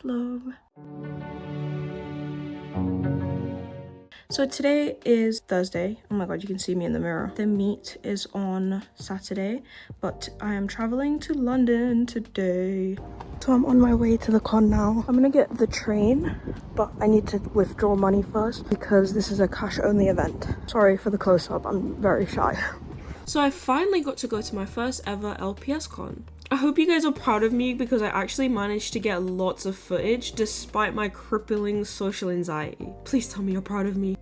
self-love. So today is Thursday. Oh my god, you can see me in the mirror. The meet is on Saturday, but I am traveling to London today. So I'm on my way to the con now. I'm gonna get the train, but I need to withdraw money first because this is a cash only event. Sorry for the close-up, I'm very shy. So I finally got to go to my first ever LPS con. I hope you guys are proud of me because I actually managed to get lots of footage despite my crippling social anxiety. Please tell me you're proud of me.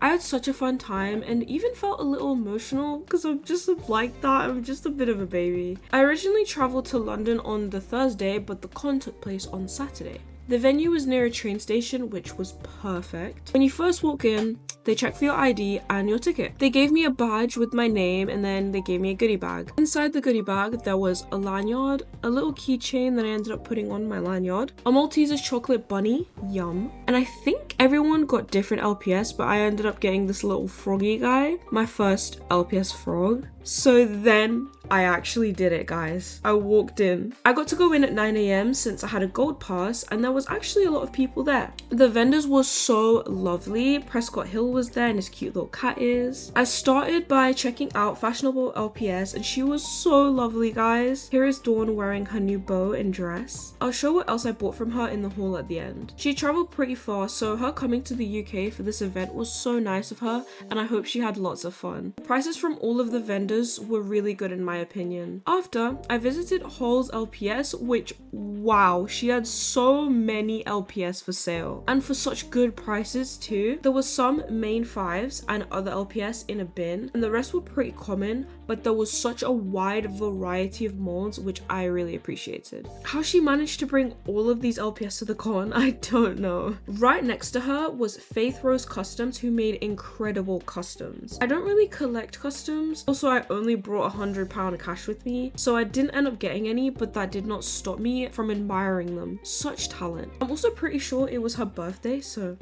I had such a fun time and even felt a little emotional because I'm just like that. I'm just a bit of a baby. I originally traveled to London on the Thursday, but the con took place on Saturday. The venue was near a train station, which was perfect. When you first walk in, they check for your ID and your ticket. They gave me a badge with my name and then they gave me a goodie bag. Inside the goodie bag, there was a lanyard, a little keychain that I ended up putting on my lanyard, a Malteser's chocolate bunny, yum. And I think everyone got different LPS, but I ended up getting this little froggy guy, my first LPS frog. So then I actually did it, guys. I walked in. I got to go in at 9 AM since I had a gold pass and there was actually a lot of people there. The vendors were so lovely. Prescott Hill was there and his cute little cat is. I started by checking out fashionable LPS and she was so lovely, guys. Here is Dawn wearing her new bow and dress. I'll show what else I bought from her in the haul at the end. She traveled pretty far, so her coming to the UK for this event was so nice of her and I hope she had lots of fun. The prices from all of the vendors were really good in my opinion. After, I visited Hall's LPS, which, wow, she had so many LPS for sale and for such good prices too. There was some main 5s and other LPS in a bin and the rest were pretty common, but there was such a wide variety of molds, which I really appreciated. How she managed to bring all of these LPS to the con, I don't know. Right next to her was Faith Rose Customs, who made incredible customs. I don't really collect customs. Also, I only brought £100 cash with me, so I didn't end up getting any, but that did not stop me from admiring them. Such talent. I'm also pretty sure it was her birthday, so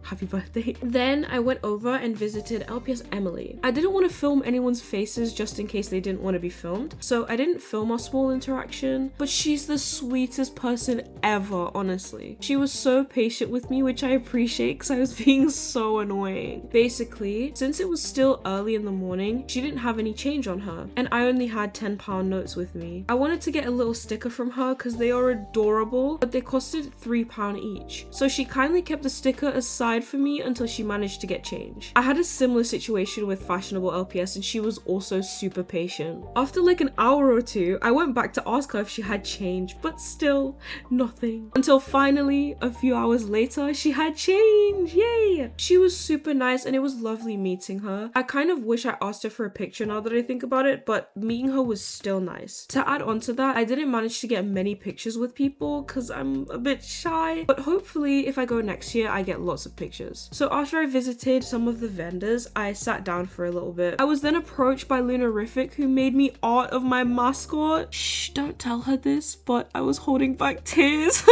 happy birthday. Then I went over and visited LPS Emily. I didn't want to film anyone's faces just in case they didn't want to be filmed, so I didn't film our small interaction, but she's the sweetest person ever, honestly. She was so patient with me, which I appreciate because I was being so annoying. Basically, since it was still early in the morning, she didn't have any change on her and I only had £10 notes with me. I wanted to get a little sticker from her because they are adorable, but they costed £3 each. So she kindly kept the sticker aside for me until she managed to get change. I had a similar situation with fashionable LPS and she was also super patient. After like an hour or two, I went back to ask her if she had change, but still nothing. Until finally, a few hours later, she had change, yay! She was super nice and it was lovely meeting her. I kind of wish I asked her for a picture now that I think about it, but meeting her was still nice. To add on to that, I didn't manage to get many pictures with people because I'm a bit shy, but hopefully if I go next year, I get lots of pictures. So after I visited some of the vendors, I sat down for a little bit. I was then approached by Lunarific, who made me art of my mascot. Shh, don't tell her this, but I was holding back tears.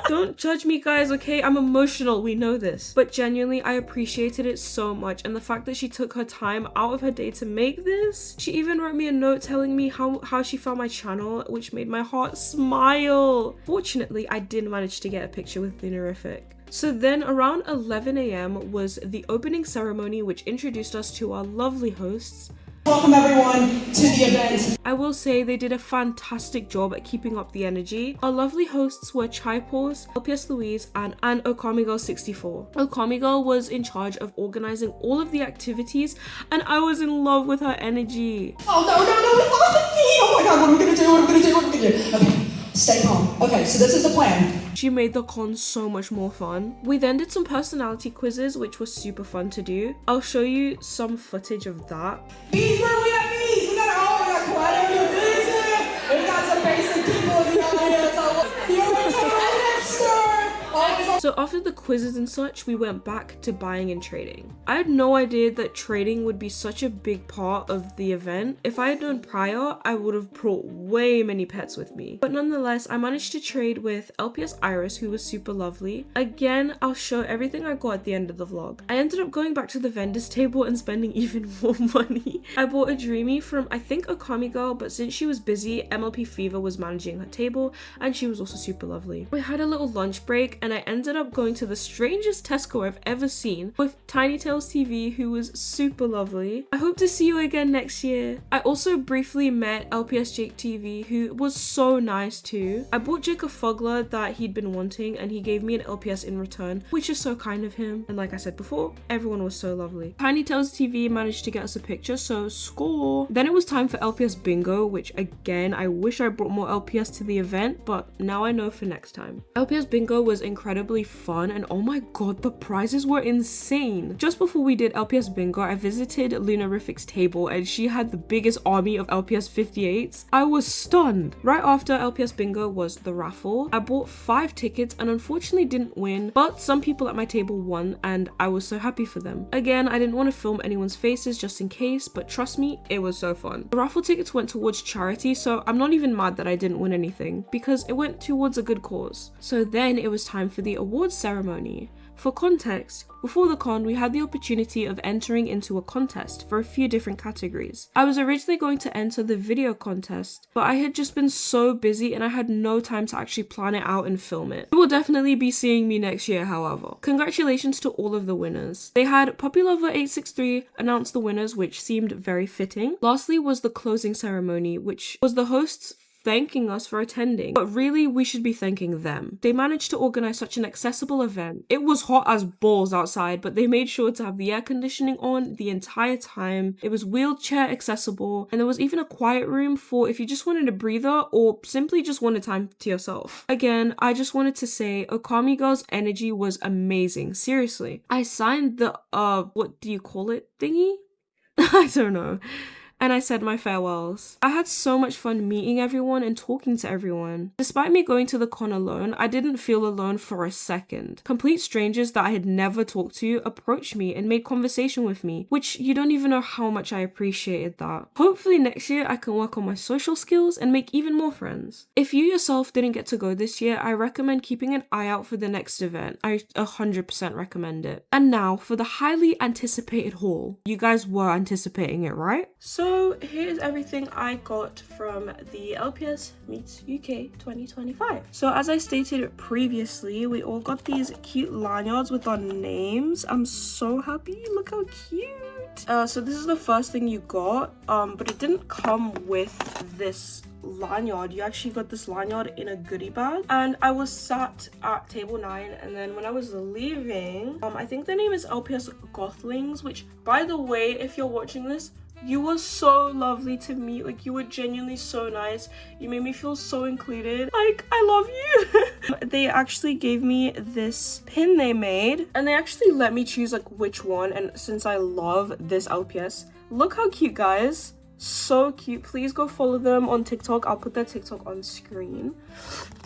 Don't judge me, guys, okay? I'm emotional, we know this. But genuinely, I appreciated it so much, and the fact that she took her time out of her day to make this. She even wrote me a note telling me how she found my channel, which made my heart smile. Fortunately, I did manage to get a picture with Lunarific. So then around 11 AM was the opening ceremony, which introduced us to our lovely hosts. Welcome everyone to the event. I will say they did a fantastic job at keeping up the energy. Our lovely hosts were Chai Paws, LPS Louise, and Okami Girl 64. Okami Girl was in charge of organizing all of the activities and I was in love with her energy. Oh no, we lost the feed! Oh my god, what are we gonna do? What are we gonna do? Okay, stay calm. Okay, so this is the plan. She made the con so much more fun. We then did some personality quizzes, which was super fun to do. I'll show you some footage of that. Bees, where we at bees? We got quite a few bees here. We got some basic people in the audience. You're a hipster. Always So after the quizzes and such, we went back to buying and trading. I had no idea that trading would be such a big part of the event. If I had known prior, I would have brought way many pets with me. But nonetheless, I managed to trade with LPS Iris, who was super lovely. Again, I'll show everything I got at the end of the vlog. I ended up going back to the vendor's table and spending even more money. I bought a Dreamy from, I think, Okami Girl, but since she was busy, MLP Fever was managing her table and she was also super lovely. We had a little lunch break and I ended up going to the strangest Tesco I've ever seen with Tiny Tails TV, who was super lovely. I hope to see you again next year. I also briefly met LPS Jake TV, who was so nice too. I bought Jake a Fogler that he'd been wanting and he gave me an LPS in return, which is so kind of him. And like I said before, everyone was so lovely. Tiny Tails TV managed to get us a picture, so score. Then it was time for LPS Bingo, which again, I wish I brought more LPS to the event, but now I know for next time. LPS Bingo was incredibly fun and oh my god, the prizes were insane. Just before we did LPS Bingo, I visited Lunarific's table and she had the biggest army of LPS 58s. I was stunned. Right after LPS Bingo was the raffle. I bought 5 tickets and unfortunately didn't win, but some people at my table won and I was so happy for them. Again, I didn't want to film anyone's faces just in case, but trust me, it was so fun. The raffle tickets went towards charity, so I'm not even mad that I didn't win anything because it went towards a good cause. So then it was time for the awards ceremony. For context, before the con, we had the opportunity of entering into a contest for a few different categories. I was originally going to enter the video contest, but I had just been so busy and I had no time to actually plan it out and film it. You will definitely be seeing me next year, however. Congratulations to all of the winners. They had PuppyLover863 announce the winners, which seemed very fitting. Lastly was the closing ceremony, which was the hosts thanking us for attending, but really we should be thanking them. They managed to organize such an accessible event. It was hot as balls outside, but they made sure to have the air conditioning on the entire time. It was wheelchair accessible, and there was even a quiet room for if you just wanted a breather or simply just wanted time to yourself. Again, I just wanted to say Okami Girl's energy was amazing. Seriously. I signed the what do you call it thingy? I don't know. And I said my farewells. I had so much fun meeting everyone and talking to everyone. Despite me going to the con alone, I didn't feel alone for a second. Complete strangers that I had never talked to approached me and made conversation with me, which you don't even know how much I appreciated that. Hopefully next year I can work on my social skills and make even more friends. If you yourself didn't get to go this year, I recommend keeping an eye out for the next event. I 100% recommend it. And now for the highly anticipated haul. You guys were anticipating it, right? So here's everything I got from the LPS Meets UK 2025. So as I stated previously, we all got these cute lanyards with our names. I'm so happy. Look how cute. So this is the first thing you got, but it didn't come with this lanyard. You actually got this lanyard in a goodie bag, and I was sat at table 9, and then when I was leaving, I think the name is LPS Gothlings, which by the way, if you're watching this, you were so lovely to meet. Like, you were genuinely so nice. You made me feel so included. Like, I love you. They actually gave me this pin they made, and they actually let me choose like which one. And since I love this LPS, look how cute, guys. So cute. Please go follow them on TikTok. I'll put their TikTok on screen.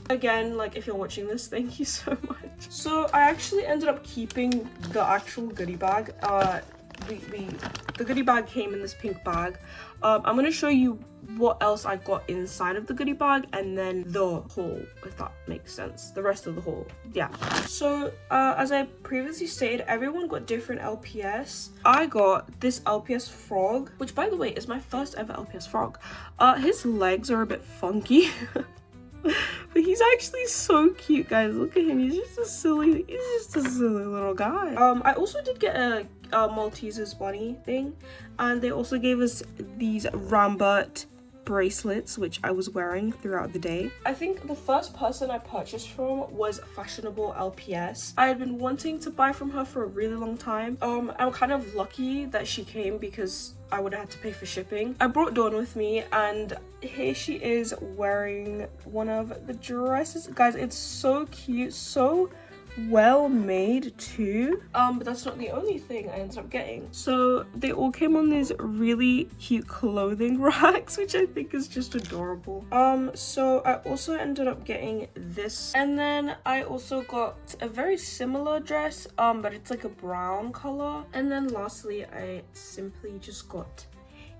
Again, like, if you're watching this, thank you so much. So I actually ended up keeping the actual goodie bag. The goodie bag came in this pink bag. I'm gonna show you what else I got inside of the goodie bag and then the haul, if that makes sense. The rest of the haul, yeah. So as I previously stated, everyone got different LPS. I got this LPS frog, which by the way is my first ever LPS frog. His legs are a bit funky. But he's actually so cute, guys. Look at him. He's just a silly little guy. I also did get a Malteser's bunny thing, and they also gave us these Rambert bracelets, which I was wearing throughout the day. I think the first person I purchased from was Fashionable LPS. I had been wanting to buy from her for a really long time. I'm kind of lucky that she came because I would have had to pay for shipping. I brought Dawn with me, and here she is wearing one of the dresses. Guys, it's so cute, so well made too. But that's not the only thing I ended up getting. So they all came on these really cute clothing racks, which I think is just adorable. So I also ended up getting this, and then I also got a very similar dress, but it's like a brown color. And then lastly, I simply just got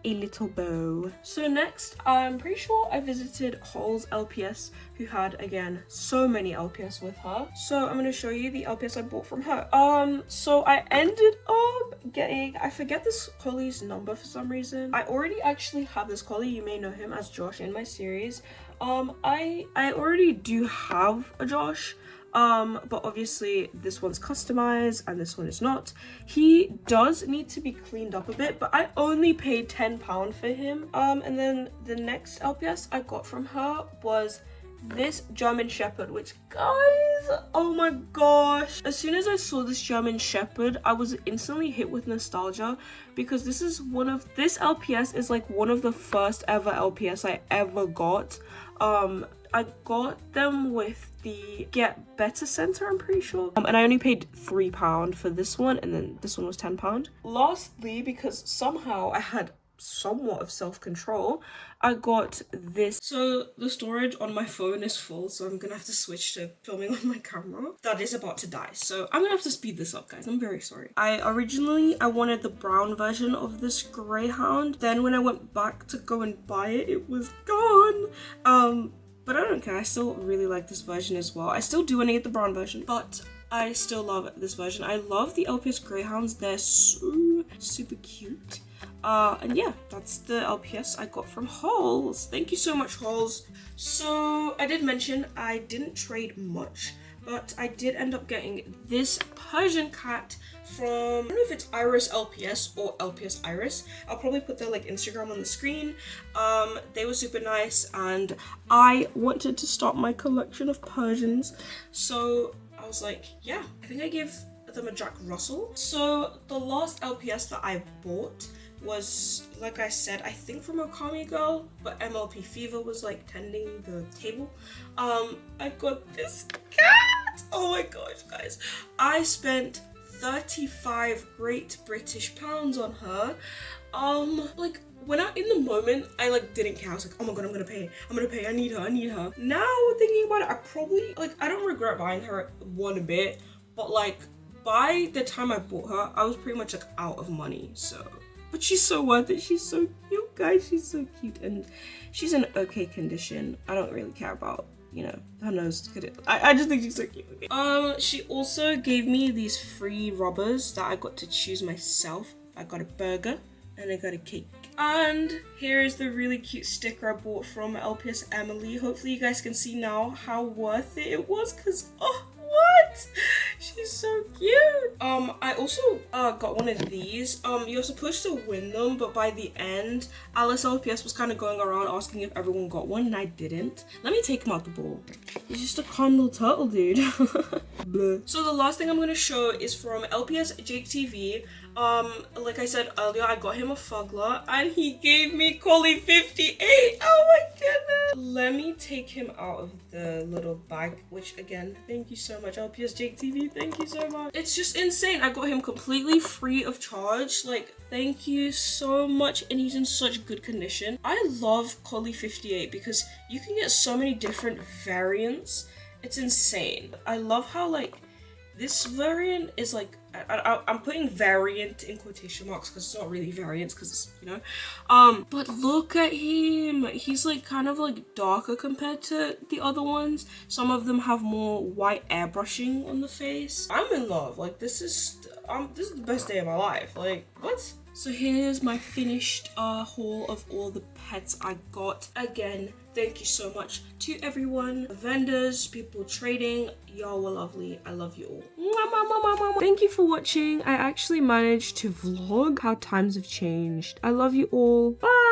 a little bow. So next, I'm pretty sure I visited lolll's LPS, who had, again, so many LPS with her. So I'm gonna show you the LPS I bought from her. So I ended up getting, I forget this collie's number for some reason. I already actually have this collie. You may know him as Josh in my series. I already do have a Josh. But obviously this one's customized and this one is not. He does need to be cleaned up a bit, but I only paid £10 for him. And then the next LPS I got from her was this German Shepherd, which, guys, oh my gosh, as soon as I saw this German Shepherd, I was instantly hit with nostalgia, because this LPS is like one of the first ever LPS I ever got. I got them with the Get Better Center, I'm pretty sure. And I only paid £3 for this one, and then this one was £10. Lastly, because somehow I had somewhat of self-control, I got this. So the storage on my phone is full, so I'm gonna have to switch to filming on my camera. That is about to die, so I'm gonna have to speed this up, guys. I'm very sorry. I wanted the brown version of this greyhound. Then when I went back to go and buy it, it was gone. But I don't care, I still really like this version as well. I still do want to get the brown version, but I still love this version. I love the LPS Greyhounds, they're so super cute. And yeah, that's the LPS I got from lolll's. Thank you so much, lolll's. So I did mention I didn't trade much, but I did end up getting this Persian cat from, I don't know if it's Iris LPS or LPS Iris. I'll probably put their like Instagram on the screen. They were super nice, and I wanted to start my collection of Persians, so I was like, yeah, I think I give them a Jack Russell. So the last LPS that I bought was, like I said, I think from Okami Girl, but MLP Fever was like tending the table. I got this cat. Oh my gosh, guys, I spent 35 Great British pounds on her. Like, when in the moment, I like didn't care. I was like, oh my god, I'm gonna pay, I need her. Now thinking about it, I probably, like, I don't regret buying her one bit, but like, by the time I bought her, I was pretty much like out of money, so. But she's so worth it. She's so cute, guys. She's so cute, and she's in okay condition. I don't really care about, you know, her nose. I just think she's so cute. Okay. She also gave me these free rubbers that I got to choose myself. I got a burger and I got a cake. And here is the really cute sticker I bought from LPS Emily. Hopefully you guys can see now how worth it was, because oh, what? She's so cute. I also got one of these. You're supposed to win them, but by the end, Alice LPS was kind of going around asking if everyone got one, and I didn't. Let me take him out the bowl. He's just a calm little turtle, dude. So the last thing I'm gonna show is from LPS Jake TV. Like I said earlier, I got him a Fuggler, and he gave me Collie 58. Oh my goodness. Let me take him out of the little bag, which again, thank you so much, LPS Jake TV. Thank you so much. It's just insane. I got him completely free of charge. Like, thank you so much, and he's in such good condition. I love Collie 58 because you can get so many different variants. It's insane. I love how, like, this variant is like, I'm putting variant in quotation marks because it's not really variants, because, you know, but look at him. He's like kind of like darker compared to the other ones. Some of them have more white airbrushing on the face. I'm in love. Like, this is the best day of my life. Like, what? So here's my finished haul of all the pets I got. Again, thank you so much to everyone, vendors, people trading. Y'all were lovely. I love you all. Thank you for watching. I actually managed to vlog how times have changed. I love you all. Bye.